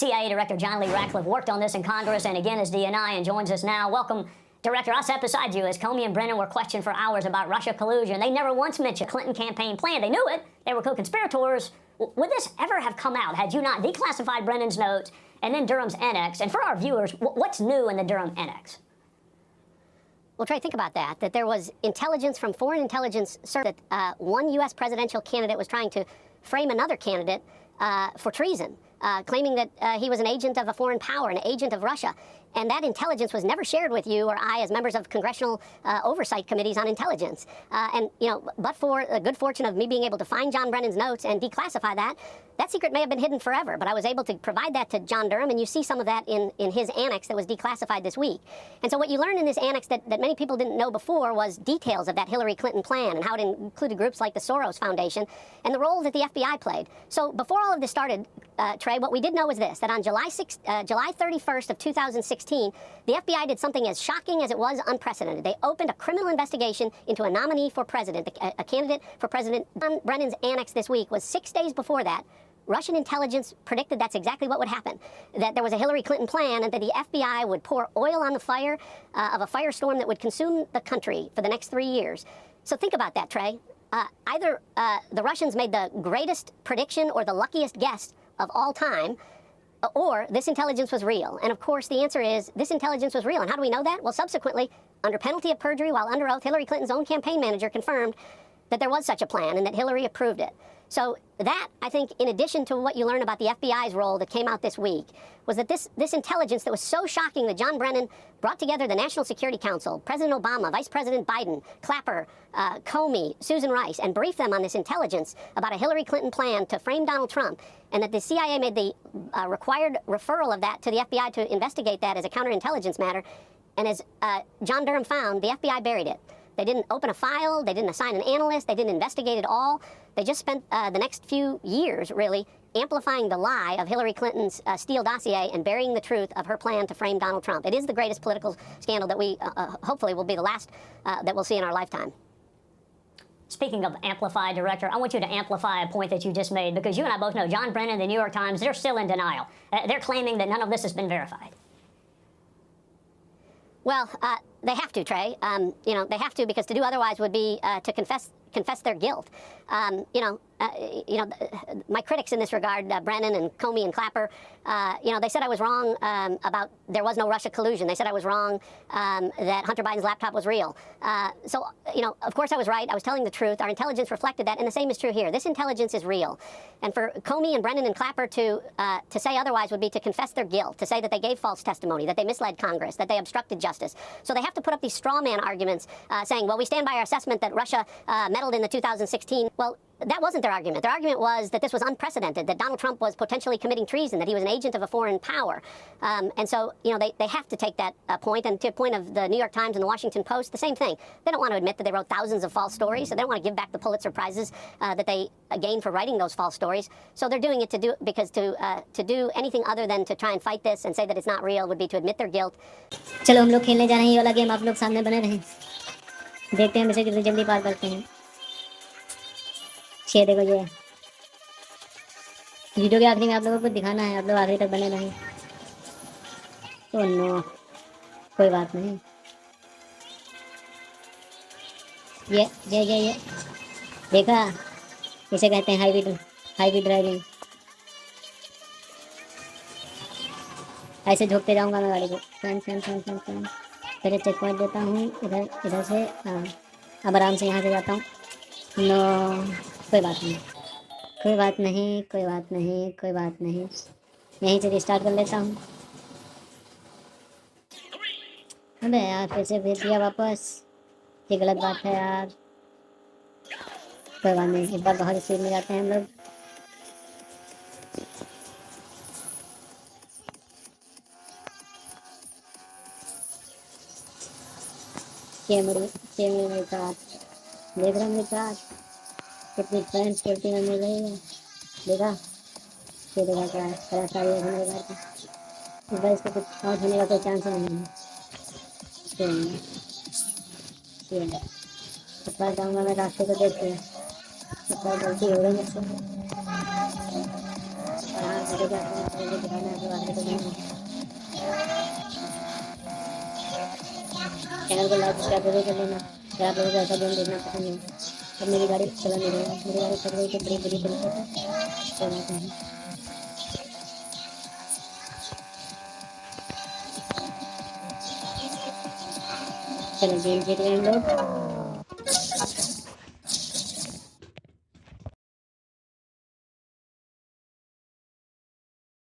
CIA Director John Lee Ratcliffe worked on this in Congress and again as DNI and joins us now. Welcome, Director. I'll sit beside you as Comey and Brennan were questioned for hours about Russia collusion. They never once mentioned the Clinton campaign plan. They knew it. They were co-conspirators. Would this ever have come out had you not declassified Brennan's notes and then Durham's annex? And for our viewers, what's new in the Durham annex? Well, Trey, think about that, that there was intelligence from foreign intelligence that one U.S. presidential candidate was trying to frame another candidate for treason, claiming that he was an agent of a foreign power, an agent of Russia. And that intelligence was never shared with you or I as members of congressional oversight committees on intelligence. And, you know, but for the good fortune of me being able to find John Brennan's notes and declassify that, that secret may have been hidden forever. But I was able to provide that to John Durham, and you see some of that in his annex that was declassified this week. And so what you learned in this annex that many people didn't know before was details of that Hillary Clinton plan and how it included groups like the Soros Foundation and the role that the FBI played. So before all of this started, Trey, what we did know was this, that on July 31st of 2016, the FBI did something as shocking as it was unprecedented. They opened a criminal investigation into a nominee for president, a candidate for president. John Brennan's annex this week was 6 days before that. Russian intelligence predicted that's exactly what would happen, that there was a Hillary Clinton plan and that the FBI would pour oil on the fire of a firestorm that would consume the country for the next 3 years. So think about that, Trey. Either the Russians made the greatest prediction or the luckiest guess of all time, or this intelligence was real. And of course, the answer is this intelligence was real. And how do we know that? Well, subsequently, under penalty of perjury, while under oath, Hillary Clinton's own campaign manager confirmed that there was such a plan and that Hillary approved it. So that, I think, in addition to what you learn about the FBI's role that came out this week, was that this intelligence that was so shocking that John Brennan brought together the National Security Council, President Obama, Vice President Biden, Clapper, Comey, Susan Rice, and briefed them on this intelligence about a Hillary Clinton plan to frame Donald Trump, and that the CIA made the required referral of that to the FBI to investigate that as a counterintelligence matter. And as John Durham found, the FBI buried it. They didn't open a file, they didn't assign an analyst, they didn't investigate it all. They just spent the next few years, really, amplifying the lie of Hillary Clinton's Steele dossier and burying the truth of her plan to frame Donald Trump. It is the greatest political scandal that we hopefully will be the last that we'll see in our lifetime. Speaking of amplify, Director, I want you to amplify a point that you just made, because you and I both know John Brennan, the New York Times, they're still in denial. They're claiming that none of this has been verified. Well, they have to, Trey. You know, they have to, because to do otherwise would be to confess their guilt. My critics in this regard, Brennan and Comey and Clapper, they said I was wrong about there was no Russia collusion. They said I was wrong that Hunter Biden's laptop was real. So, of course I was right. I was telling the truth. Our intelligence reflected that, and the same is true here. This intelligence is real. And for Comey and Brennan and Clapper to say otherwise would be to confess their guilt, to say that they gave false testimony, that they misled Congress, that they obstructed justice. So they have to put up these straw man arguments saying, well, we stand by our assessment that Russia meddled in the 2016. Well, that wasn't their argument. Their argument was that this was unprecedented, that Donald Trump was potentially committing treason, that he was an agent of a foreign power. And so, they have to take that point. And to the point of the New York Times and the Washington Post, the same thing. They don't want to admit that they wrote thousands of false stories, so they don't want to give back the Pulitzer Prizes that they gained for writing those false stories. So they're doing it because to do anything other than to try and fight this and say that it's not real would be to admit their guilt. चलो हम लोग खेलने जा रहे हैं ये वाला game, आप लोग सामने बने रहें, देखते हैं मैसेज कितनी जल्दी पार करते हैं। ये देखो, ये वीडियो के आखिरी में आप लोगों को दिखाना है, आप लोग आखिरी तक बने रहें। ओह नो, कोई बात नहीं। ये देखा, इसे कहते हैं हाईवे ड्राइविंग। ऐसे झोंकते जाऊंगा मैं गाड़ी को, फ्रेंड। पहले चेक पॉइंट देता हूँ इधर से। अब आराम से यहाँ से जाता हूँ। नो, कोई बात नहीं। यहीं से रिस्टार्ट कर लेता हूँ। अबे यार, फिर से भेज दिया वापस, ये गलत बात है यार। कोई बात नहीं, एक बार बहुत स्पीड में जाते हैं हम लोग। मेरे साथ देख रहे हैं, मेरे साथ कितनी फ्रेंड्स करती है मिल रही है। देखा क्या है, बड़ा सारी होने का इस बार इसको कुछ आउट होने का कोई चांस नहीं है। पास जाऊँगा मैं, रास्ते को देखते हैं गलती हो गई मुझसे। हाँ, दिखाना है चैनल को लाइक सब्सक्राइब जरूर कर लेना। अगर आप लोगों को ऐसा गेम देखना पसंद है। अब मेरी गाड़ी चला नहीं रही है, मेरी गाड़ी चल रही थी बड़ी बुरी तरीके से, तो जाते हैं। चलो गेम जीत गए हम लोग।